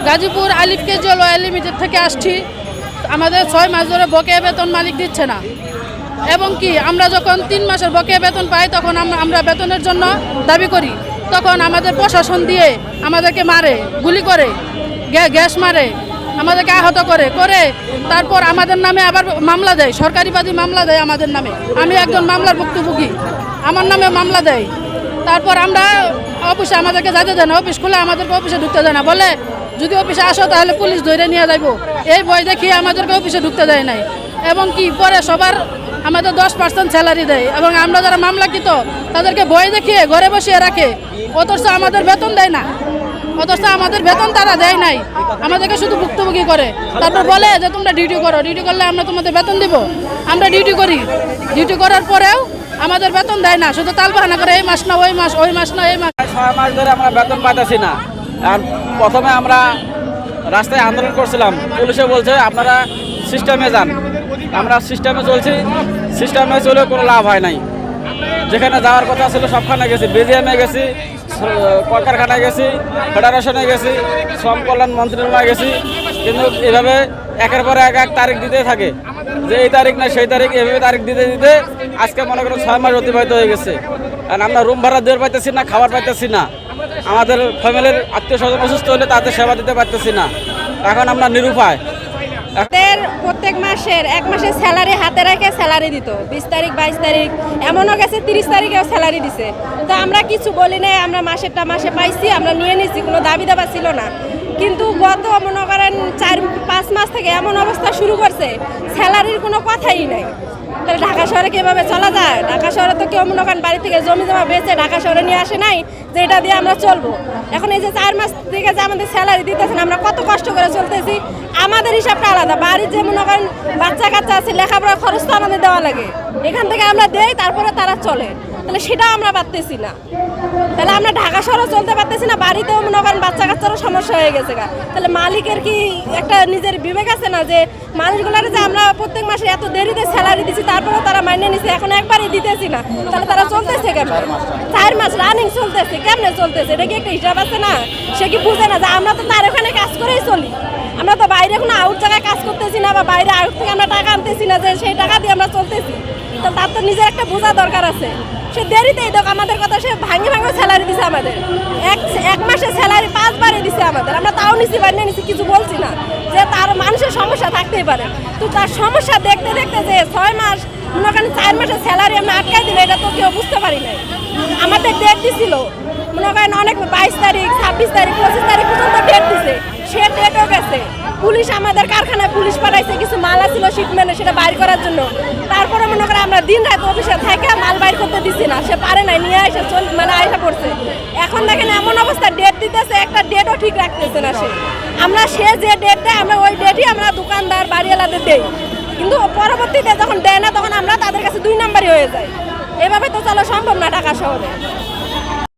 গাজীপুর আলিফ casual oil limited থেকে আসছি। আমাদের 6 মাস ধরে বকেয়া বেতন মালিক দিচ্ছে না, এবং কি আমরা যখন 3 মাসের বকেয়া বেতন পাই তখন আমরা বেতনের জন্য দাবি করি, তখন আমাদের প্রশাসন দিয়ে আমাদেরকে মারে, গুলি করে, গ্যাস মারে, আমাদেরকে আহত করে তারপর আমাদের নামে আবার মামলা দেয়, সরকারিবাদী মামলা দেয় আমাদের নামে। আমি একজন মামলার ভুক্তভোগী, আমার নামে মামলা দেয়। তারপর আমরা অফিসে আমাদেরকে যেতে দেয় না, অফিস খুলে আমাদেরকে অফিসে ঢুকতে দেয় না, বলে যদি অফিসে আসো তাহলে পুলিশ ধরে নিয়ে যাইব। এই ভয় দেখিয়ে আমাদেরকে অফিসে ঢুকতে দেয় নাই, এবং কি পরে সবার আমাদের 10% স্যালারি দেয়, এবং আমরা যারা মামলাকৃত তাদেরকে ভয় দেখিয়ে ঘরে বসিয়ে রাখে, অথচ আমাদের বেতন দেয় না, অথচ আমাদের বেতন তারা দেয় নাই, আমাদেরকে শুধু ভুক্তভোগী করে। তারপর বলে যে তোমরা ডিউটি করো, ডিউটি করলে আমরা তোমাদের বেতন দিব। আমরা ডিউটি করি, ডিউটি করার পরেও আমাদের বেতন দেয় না, শুধু তালবাহানা করে এই মাস না ওই মাস, ওই মাস না এই মাস। 6 মাস ধরে আমরা বেতন পাইতেছি না। আর প্রথমে আমরা রাস্তায় আন্দোলন করছিলাম, পুলিশে বলছে আপনারা সিস্টেমে যান। আমরা সিস্টেমে চলছি, সিস্টেমে চলে কোনো লাভ হয় নাই। যেখানে যাওয়ার কথা ছিল সবখানে গেছি, বিজিএমে গেছি, কলকারখানায় গেছি, ফেডারেশনে গেছি, শ্রম কল্যাণ মন্ত্রণালয়ে গেছি, কিন্তু এভাবে একের পর এক তারিখ দিতে থাকে, যে এই তারিখ না সেই তারিখ, এভাবে তারিখ দিতে দিতে আজকে মনে করুন 6 মাস অতিবাহিত হয়ে গেছে। কারণ আমরা রুম ভাড়া দিয়ে পাইতেছি না, খাবার পাইতেছি না, আমাদের ফ্যামিলির আত্মীয় স্বজন অসুস্থ হলে তাদের সেবা দিতে পারতেছি না। এখন আমরা নিরুপায়। প্রত্যেক মাসের 1 মাসের স্যালারি হাতে রেখে স্যালারি দিত, 20 তারিখ 22 তারিখ, এমনও গেছে 30 তারিখেও স্যালারি দিছে। তো আমরা কিছু বলি নাই, আমরা মাসেরটা মাসে পাইছি, আমরা নিয়ে নিছি, কোনো দাবি দাবা ছিল না। কিন্তু গত মনে করেন 4-5 মাস থেকে এমন অবস্থা শুরু করছে, স্যালারির কোনো কথাই নাই। তাহলে ঢাকা শহরে কীভাবে চলা যায়? ঢাকা শহরে তো কেউ মনে করেন বাড়ি থেকে জমি জমা বেচে ঢাকা শহরে নিয়ে আসে নাই যে এটা দিয়ে আমরা চলবো। এখন এই যে 4 মাস থেকে যে আমাদের স্যালারি দিতেছেন, আমরা কত কষ্ট করে চলতেছি, আমাদের হিসাবটা আলাদা। বাড়ির যে মনে করেন বাচ্চা কাচ্চা আছে, লেখাপড়ার খরচ তো আমাদের দেওয়া লাগে, এখান থেকে আমরা দেই, তারপরে তারা চলে। তাহলে সেটাও আমরা পারতেছি না, তাহলে আমরা ঢাকা শহরে চলতে পারতেছি না, বাড়িতেও মনে করেন বাচ্চা কাচ্চারও সমস্যা হয়ে গেছে। তাহলে মালিকের কি একটা নিজের বিবেক আছে না, যে মানুষগুলোর যে আমরা প্রত্যেক মাসে এত দেরিতে স্যালারি দিচ্ছি তারপরেও তারা মাইনে নিচ্ছে, এখন একবারই দিতেছি না, তাহলে তারা চলতেছে কেন? 4 মাস রানিং চলতেছে, কেমনে চলতেছে? এটা কি একটা হিসাব আছে না? সে কি বুঝে না যে আমরা তো তার ওখানে কাজ করেই চলি, আমরা তো বাইরে কোনো আউট জায়গায় কাজ করতেছি না, বা বাইরে আউট থেকে আমরা টাকা আনতেছি না যে সেই টাকা দিয়ে আমরা চলতেছি। তো তার তো নিজের একটা বোঝা দরকার আছে। সে দেরিতেই দেখ আমাদের কথা, সে ভাঙে স্যালারি দিছে আমাদের, এক মাসের স্যালারি 5 বারে দিছে আমাদের, আমরা তাও নিছি, বাইরে নিছি, কিছু বলছি না, যে তার মানুষের সমস্যা থাকতেই পারে। তো তার সমস্যা দেখতে দেখতে যে 6 মাস মনে করেন 4 মাসের স্যালারি আমরা আটকাই দিল, এটা তো কেউ বুঝতে পারি নাই। আমাদের ডেট দিছিল মনে করেন অনেক 22 তারিখ 26 তারিখ 25 তারিখ পর্যন্ত ডেট দিছে, সে ডেটও গেছে। পুলিশ আমাদের কারখানায় পুলিশ পাঠাইছে, কিছু মাল ছিল শিপমেন্টে, সেটা বাইর করার জন্য। তারপরে মনে করেন আমরা দিন রাত অফিসে থেকে মাল বাইর করতে দিচ্ছি না, সে পারে নাই, নিয়ে এসে আয়সা পড়ছে। এখন দেখেন এমন অবস্থা, ডেট দিতেছে, একটা ডেটও ঠিক রাখতেছে না সে। আমরা সে যে ডেট দেয় আমরা ওই ডেটই আমরা দোকানদার বাড়িওয়ালাদের দেই, কিন্তু পরবর্তীতে যখন দেয় না তখন আমরা তাদের কাছে 2 নাম্বারই হয়ে যায়। এভাবে তো চলা সম্ভব না ঢাকা শহরে।